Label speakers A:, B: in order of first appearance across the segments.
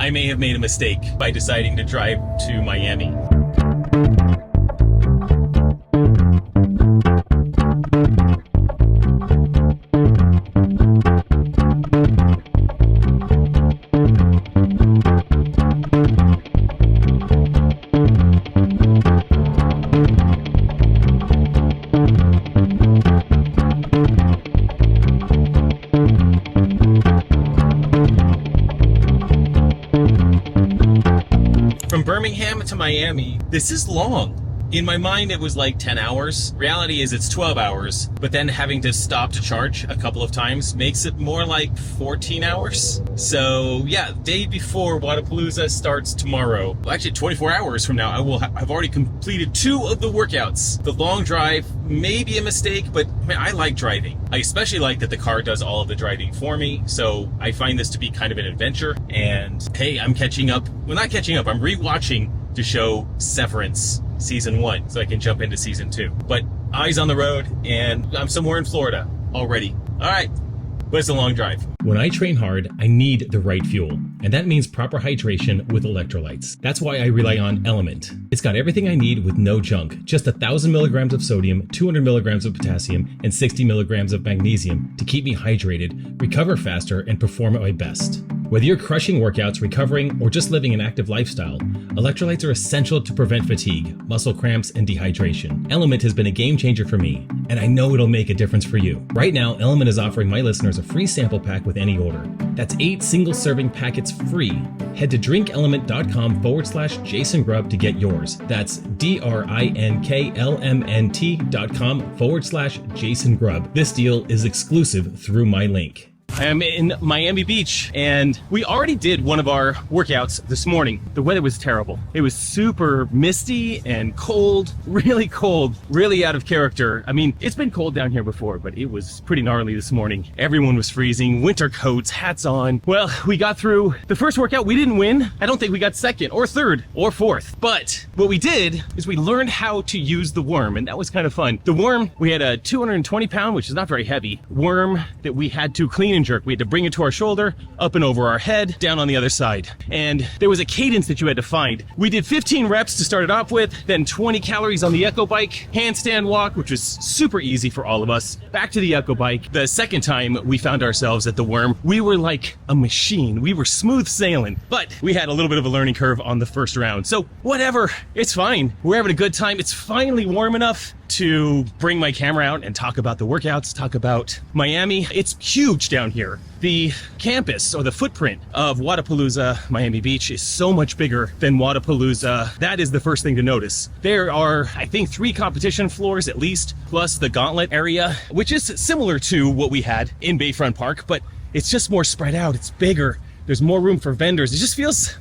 A: I may have made a mistake by deciding to drive to Miami. From Birmingham to Miami, this is long. In my mind, it was like 10 hours. Reality is it's 12 hours, but then having to stop to charge a couple of times makes it more like 14 hours. So yeah, day before Wodapalooza starts tomorrow. Well, actually 24 hours from now, I will have already completed 2 of the workouts. The long drive may be a mistake, but man, I like driving. I especially like that the car does all of the driving for me. So I find this to be kind of an adventure. And hey, I'm catching up. Well, not catching up, I'm rewatching to show Severance season 1 so I can jump into season 2. But eyes on the road, and I'm somewhere in Florida already. All right, but it's a long drive. When I train hard, I need the right fuel, and that means proper hydration with electrolytes. That's why I rely on Element. It's got everything I need with no junk, just 1,000 milligrams of sodium, 200 milligrams of potassium, and 60 milligrams of magnesium to keep me hydrated, recover faster, and perform at my best. Whether you're crushing workouts, recovering, or just living an active lifestyle, electrolytes are essential to prevent fatigue, muscle cramps, and dehydration. Element has been a game changer for me, and I know it'll make a difference for you. Right now, Element is offering my listeners a free sample pack with any order. That's 8 single-serving packets free. Head to drinkelement.com/Jason Grubb to get yours. That's DRINKLMNT.com/Jason Grubb. This deal is exclusive through my link. I am in Miami Beach, and we already did one of our workouts this morning. The weather was terrible. It was super misty and cold, really out of character. I mean, it's been cold down here before, but it was pretty gnarly this morning. Everyone was freezing, winter coats, hats on. Well, we got through the first workout. We didn't win. I don't think we got second or third or fourth. But what we did is we learned how to use the worm, and that was kind of fun. The worm, we had a 220 pound, which is not very heavy, worm that we had to clean and jerk. We had to bring it to our shoulder, up and over our head, down on the other side. And there was a cadence that you had to find. We did 15 reps to start it off with, then 20 calories on the Echo bike, handstand walk, which was super easy for all of us. Back to the Echo bike. The second time we found ourselves at the worm, we were like a machine. We were smooth sailing, but we had a little bit of a learning curve on the first round. So whatever, it's fine. We're having a good time. It's finally warm enough to bring my camera out and talk about the workouts, talk about Miami. It's huge down here. The campus or the footprint of Wodapalooza Miami Beach is so much bigger than Wodapalooza. That is the first thing to notice. There are, I think, 3 competition floors at least, plus the gauntlet area, which is similar to what we had in Bayfront Park, but it's just more spread out. It's bigger. There's more room for vendors. It just feels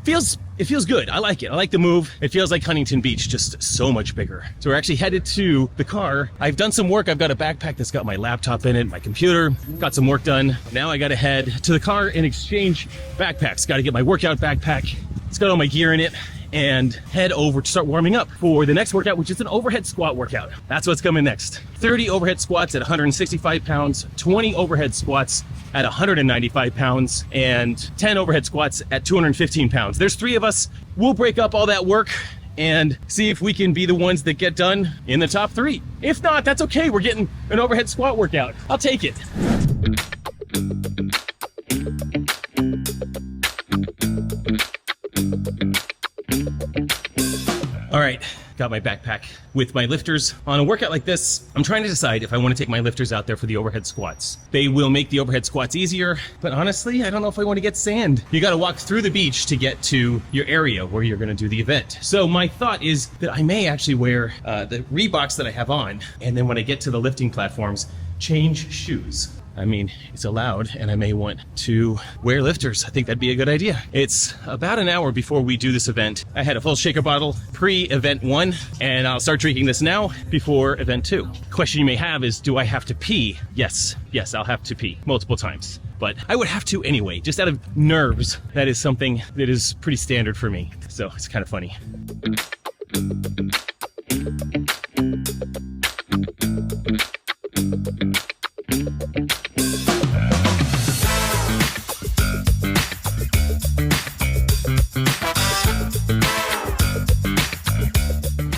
A: good. I like it. I like the move. It feels like Huntington Beach, just so much bigger. So we're actually headed to the car. I've done some work. I've got a backpack that's got my laptop in it, my computer, got some work done. Now I got to head to the car and exchange backpacks. Got to get my workout backpack. It's got all my gear in it, and head over to start warming up for the next workout, which is an overhead squat workout. That's what's coming next. 30 overhead squats at 165 pounds, 20 overhead squats at 195 pounds, and 10 overhead squats at 215 pounds. There's 3 of us. We'll break up all that work and see if we can be the ones that get done in the top 3. If not, that's okay. We're getting an overhead squat workout. I'll take it. All right, got my backpack with my lifters. On a workout like this, I'm trying to decide if I want to take my lifters out there for the overhead squats. They will make the overhead squats easier, but honestly, I don't know if I want to get sand. You got to walk through the beach to get to your area where you're going to do the event. So my thought is that I may actually wear the Reeboks that I have on, and then when I get to the lifting platforms, change shoes. I mean, it's allowed, and I may want to wear lifters. I think that'd be a good idea. It's about an hour before we do this event. I had a full shaker bottle pre-event 1, and I'll start drinking this now before event 2. Question you may have is, do I have to pee? Yes, I'll have to pee multiple times. But I would have to anyway, just out of nerves. That is something that is pretty standard for me. So it's kind of funny.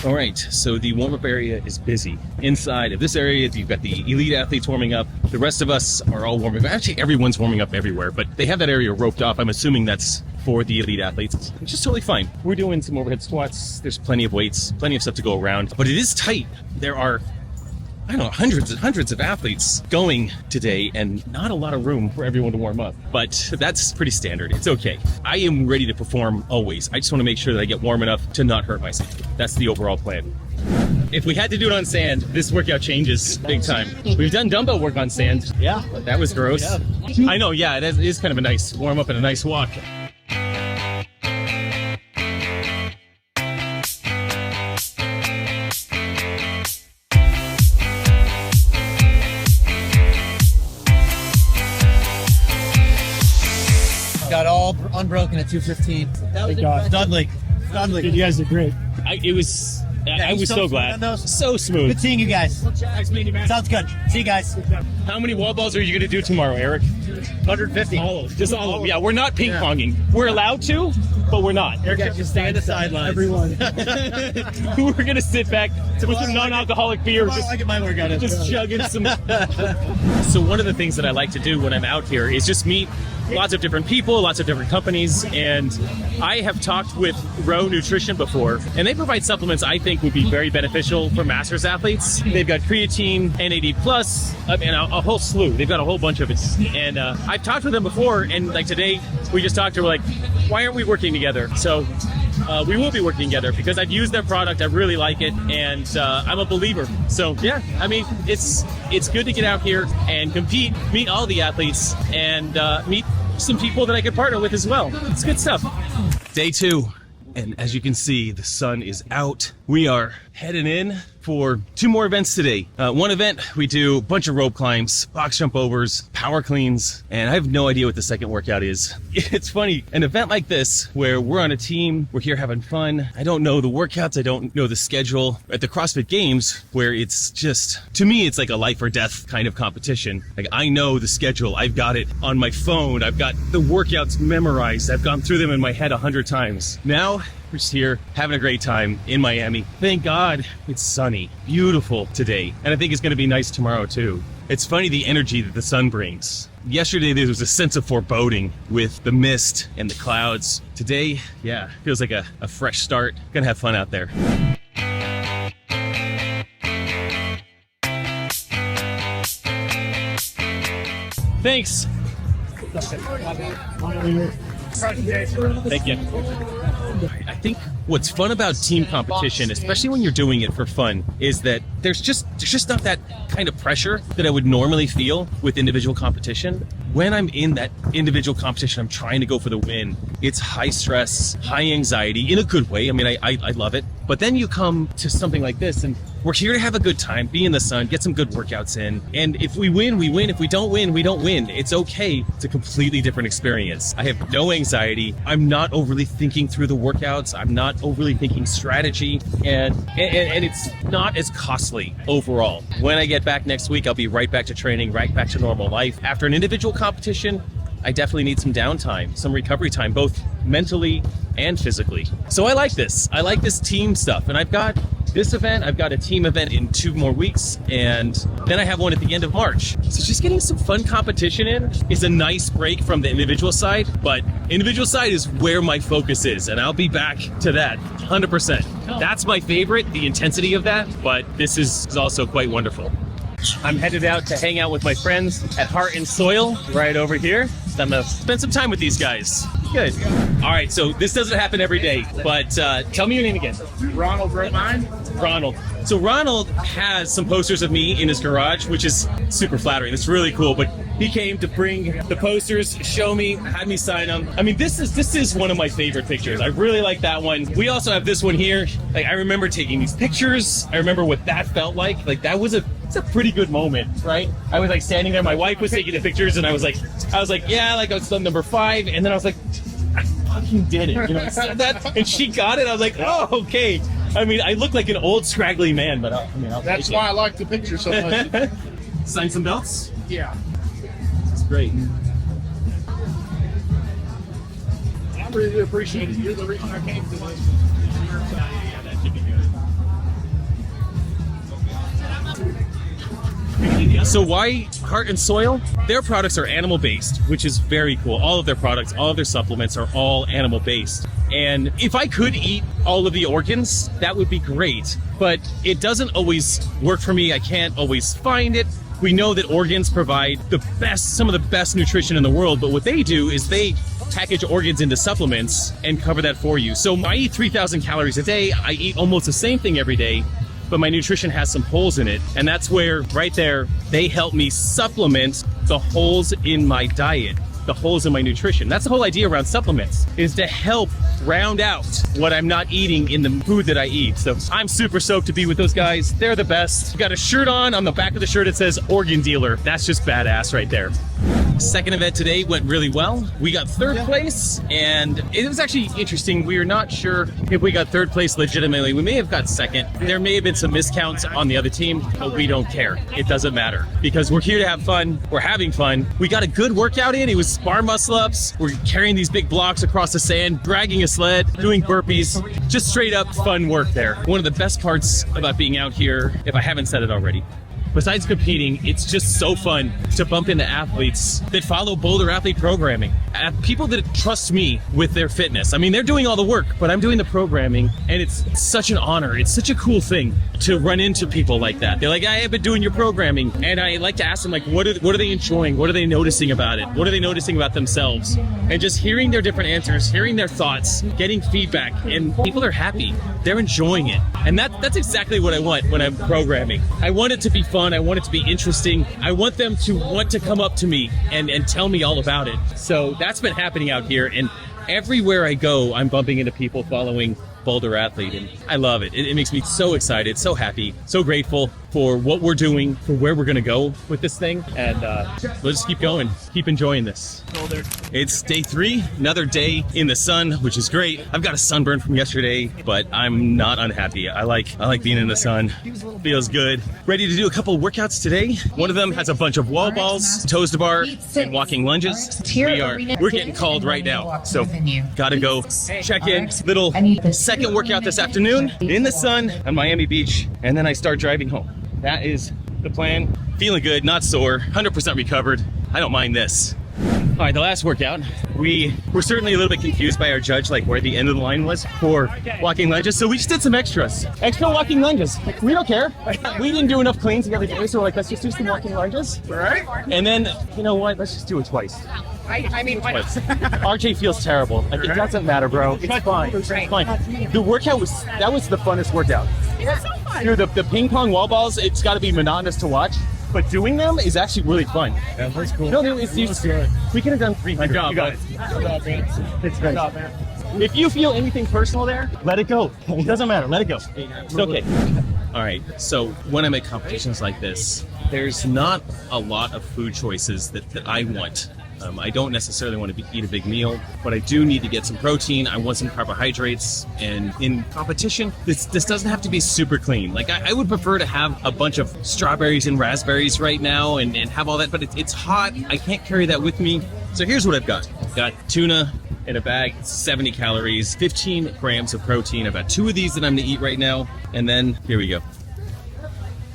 A: All right, so the warm-up area is busy. Inside of this area, you've got the elite athletes warming up. The rest of us are all warming up. Actually, everyone's warming up everywhere, but they have that area roped off. I'm assuming that's for the elite athletes, which is totally fine. We're doing some overhead squats. There's plenty of weights, plenty of stuff to go around, but it is tight. There are, I don't know, hundreds and hundreds of athletes going today and not a lot of room for everyone to warm up, but that's pretty standard. It's okay. I am ready to perform always. I just want to make sure that I get warm enough to not hurt myself. That's the overall plan. If we had to do it on sand, this workout changes big time. We've done dumbbell work on sand. Yeah. That was gross. Yeah. I know, yeah, it is kind of a nice warm up and a nice walk.
B: Got all unbroken at 215.
C: Thank God.
B: Dudley.
C: Dude, you guys did great.
A: I was so glad. So smooth.
B: Good seeing you guys.
C: Nice meeting you, man.
B: Sounds good. See you guys.
A: How many wall balls are you going to do tomorrow, Eric?
B: 150.
C: All of
A: Just all of them. Yeah, we're not ping-ponging. We're allowed to, but we're not.
B: Eric, just stay on the sidelines.
C: Everyone.
A: We're going to sit back with some non-alcoholic beer.
B: I get my workout in.
A: Just chugging some. So one of the things that I like to do when I'm out here is just meet lots of different people, lots of different companies, and I have talked with Row Nutrition before, and they provide supplements I think would be very beneficial for masters athletes. They've got creatine, NAD+, and a whole slew. They've got a whole bunch of it. And I've talked with them before, and like today, we just talked to her like, why aren't we working together? So we will be working together because I've used their product, I really like it, and I'm a believer. So yeah, I mean, it's good to get out here and compete, meet all the athletes, and meet some people that I could partner with as well. It's good stuff. Day 2, and as you can see, the sun is out. We are heading in for 2 more events today. One event, we do a bunch of rope climbs, box jump overs, power cleans, and I have no idea what the second workout is. It's funny, an event like this, where we're on a team, we're here having fun, I don't know the workouts, I don't know the schedule. At the CrossFit Games, where it's just, to me, it's like a life or death kind of competition. Like, I know the schedule, I've got it on my phone, I've got the workouts memorized, I've gone through them in my head 100 times. Now, we're just here having a great time in Miami. Thank God it's sunny, beautiful today. And I think it's gonna be nice tomorrow too. It's funny the energy that the sun brings. Yesterday there was a sense of foreboding with the mist and the clouds. Today, yeah, feels like a fresh start. Gonna have fun out there. Thanks. Thank you. I think what's fun about team competition, especially when you're doing it for fun, is that there's just not that kind of pressure that I would normally feel with individual competition. When I'm in that individual competition, I'm trying to go for the win. It's high stress, high anxiety, in a good way. I mean, I love it. But then you come to something like this, and we're here to have a good time, be in the sun, get some good workouts in. And if we win, we win. If we don't win, we don't win. It's okay. It's a completely different experience. I have no anxiety. I'm not overly thinking through the workouts. I'm not overly thinking strategy. And it's not as costly overall. When I get back next week, I'll be right back to training, right back to normal life. After an individual competition, I definitely need some downtime, some recovery time, both mentally and physically. So I like this. I like this team stuff. And I've got this event, I've got a team event in 2 more weeks, and then I have one at the end of March. So just getting some fun competition in is a nice break from the individual side, but individual side is where my focus is, and I'll be back to that 100%. That's my favorite, the intensity of that, but this is also quite wonderful. I'm headed out to hang out with my friends at Heart and Soil right over here. I'm gonna spend some time with these guys. Good. All right, so this doesn't happen every day, but tell me your name again.
C: Ronald, right mine?
A: Ronald. So Ronald has some posters of me in his garage, which is super flattering. It's really cool, but he came to bring the posters, show me, had me sign them. I mean, this is one of my favorite pictures. I really like that one. We also have this one here. Like, I remember taking these pictures. I remember what that felt like. Like, it's a pretty good moment, right? I was like standing there. My wife was taking the pictures, and I was like, yeah, like I was on number 5, and then I was like, I fucking did it, you know? I said that, and she got it. I was like, oh, okay. I mean, I look like an old scraggly man, but
C: that's why I like the picture so much.
A: Sign some belts?
C: Yeah.
A: It's great.
C: I really appreciate it. You're the reason I came to this.
A: Yeah, that should be good. So why Heart and Soil? Their products are animal-based, which is very cool. All of their products, all of their supplements are all animal-based. And if I could eat all of the organs, that would be great. But it doesn't always work for me. I can't always find it. We know that organs provide some of the best nutrition in the world, but what they do is they package organs into supplements and cover that for you. So I eat 3,000 calories a day. I eat almost the same thing every day, but my nutrition has some holes in it. And that's where, right there, they help me supplement the holes in my diet, the holes in my nutrition. That's the whole idea around supplements, is to help round out what I'm not eating in the food that I eat. So I'm super stoked to be with those guys. They're the best. Got a shirt on the back of the shirt it says organ dealer. That's just badass right there. Second event today went really well. We got third place, and it was actually interesting. We were not sure if we got third place legitimately. We may have got second. There may have been some miscounts on the other team, but we don't care. It doesn't matter because we're here to have fun. We're having fun. We got a good workout in. It was bar muscle ups. We're carrying these big blocks across the sand, dragging a sled, doing burpees. Just straight up fun work there. One of the best parts about being out here, if I haven't said it already, besides competing, it's just so fun to bump into athletes that follow Boulder Athlete programming. People that trust me with their fitness. I mean, they're doing all the work, but I'm doing the programming, and it's such an honor. It's such a cool thing to run into people like that. They're like, I have been doing your programming, and I like to ask them, like, what are they enjoying? What are they noticing about it? What are they noticing about themselves? And just hearing their different answers, hearing their thoughts, getting feedback, and people are happy. They're enjoying it. And that's exactly what I want when I'm programming. I want it to be fun. I want it to be interesting. I want them to want to come up to me and tell me all about it. So that's been happening out here. And everywhere I go, I'm bumping into people following Boulder Athlete, and I love it. It makes me so excited, so happy, so grateful for what we're doing, for where we're gonna go with this thing, and we'll just keep going, keep enjoying this. It's day 3, another day in the sun, which is great. I've got a sunburn from yesterday, but I'm not unhappy. I like being in the sun. Feels good. Ready to do a couple workouts today. One of them has a bunch of wall balls, toes to bar, and walking lunges. We're getting called right now, so gotta go check in. Little second workout this afternoon in the sun on Miami Beach, and then I start driving home. That is the plan. Feeling good, not sore, 100% recovered. I don't mind this. All right, the last workout, we were certainly a little bit confused by our judge, like where the end of the line was for walking lunges. So we just did some extras. Extra walking lunges. We don't care. We didn't do enough cleans the other day, so we're like, let's just do some walking lunges. All right. And then, you know what? Let's just do it twice.
D: I mean,
A: Twice. RJ feels terrible. Like, it doesn't matter, bro. It's fine. It's fine. The workout that was the funnest workout.
D: it was so fun.
A: Dude, the ping pong wall balls, it's got to be monotonous to watch. But doing them is actually really fun.
B: Yeah, that's cool.
A: No, we could have done 300.
B: Good job,
A: you got
B: man.
A: it.
B: Good job, man.
A: It's great.
B: Good job, man.
A: If you feel anything personal there, let it go. It doesn't matter. Let it go. It's okay. All right. So when I'm at competitions like this, there's not a lot of food choices that I want. I don't necessarily want to eat a big meal, but I do need to get some protein. I want some carbohydrates. And in competition, this doesn't have to be super clean. Like I would prefer to have a bunch of strawberries and raspberries right now and have all that, but it's hot. I can't carry that with me. So here's what I've got. Got tuna in a bag, 70 calories, 15 grams of protein. I've got 2 of these that I'm gonna eat right now. And then here we go.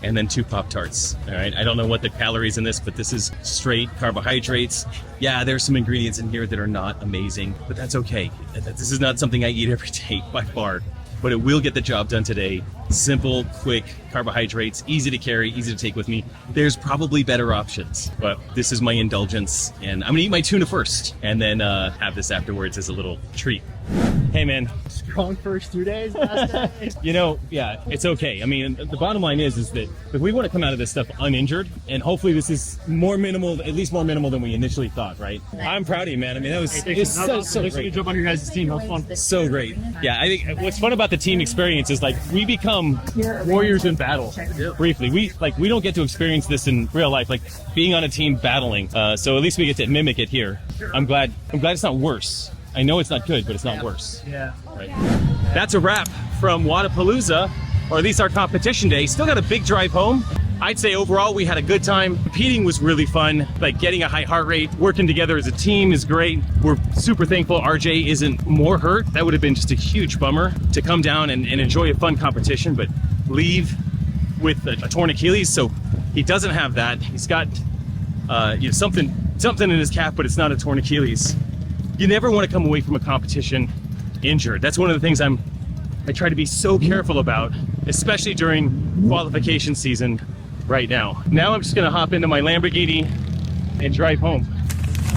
A: And then 2 Pop-Tarts. All right, I don't know what the calories in this, but this is straight carbohydrates. Yeah, there's some ingredients in here that are not amazing, but that's okay. This is not something I eat every day by far, but it will get the job done today. Simple, quick carbohydrates, easy to carry, easy to take with me. There's probably better options, but this is my indulgence, and I'm gonna eat my tuna first, and then have this afterwards as a little treat. Hey, man.
B: Strong first 2 days, last day.
A: You know, yeah, it's okay. I mean, the bottom line is that we want to come out of this stuff uninjured, and hopefully this is more minimal, at least more minimal than we initially thought, right? I'm proud of you, man. I mean, that was so great.
B: Good job on your guys' team. That was fun.
A: So great. Yeah, I think what's fun about the team experience is like we become warriors in battle. Briefly, we don't get to experience this in real life, like being on a team battling. So at least we get to mimic it here. I'm glad it's not worse. I know it's not good, but it's not worse.
B: Yeah.
A: Right. That's a wrap from Wodapalooza, or at least our competition day. Still got a big drive home. I'd say overall we had a good time. Competing was really fun. Like getting a high heart rate, working together as a team is great. We're super thankful RJ isn't more hurt. That would have been just a huge bummer to come down and enjoy a fun competition, but leave with a torn Achilles, so he doesn't have that. He's got something in his calf, but it's not a torn Achilles. You never want to come away from a competition injured. That's one of the things I try to be so careful about, especially during qualification season right now. Now I'm just gonna hop into my Lamborghini and drive home.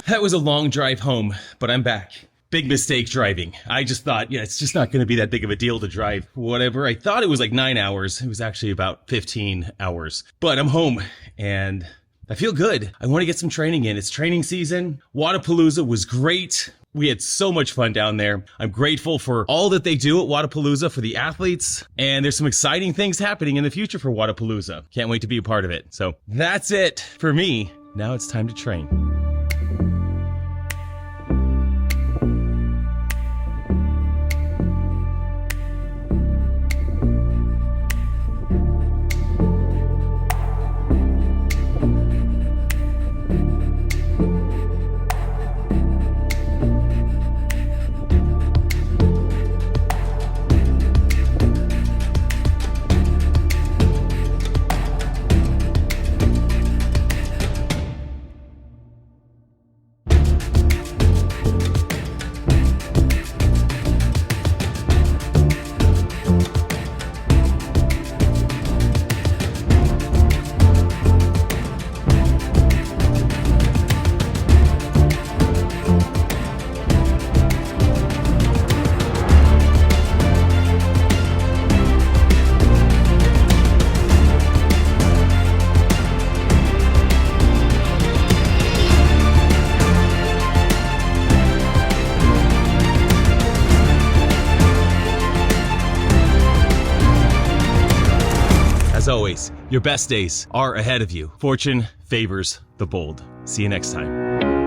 A: That was a long drive home, but I'm back. Big mistake driving. I just thought, it's just not gonna be that big of a deal to drive whatever. I thought it was like 9 hours. It was actually about 15 hours. But I'm home and I feel good. I want to get some training in. It's training season. Wodapalooza was great. We had so much fun down there. I'm grateful for all that they do at Wodapalooza for the athletes. And there's some exciting things happening in the future for Wodapalooza. Can't wait to be a part of it. So that's it for me. Now it's time to train. As always, your best days are ahead of you. Fortune favors the bold. See you next time.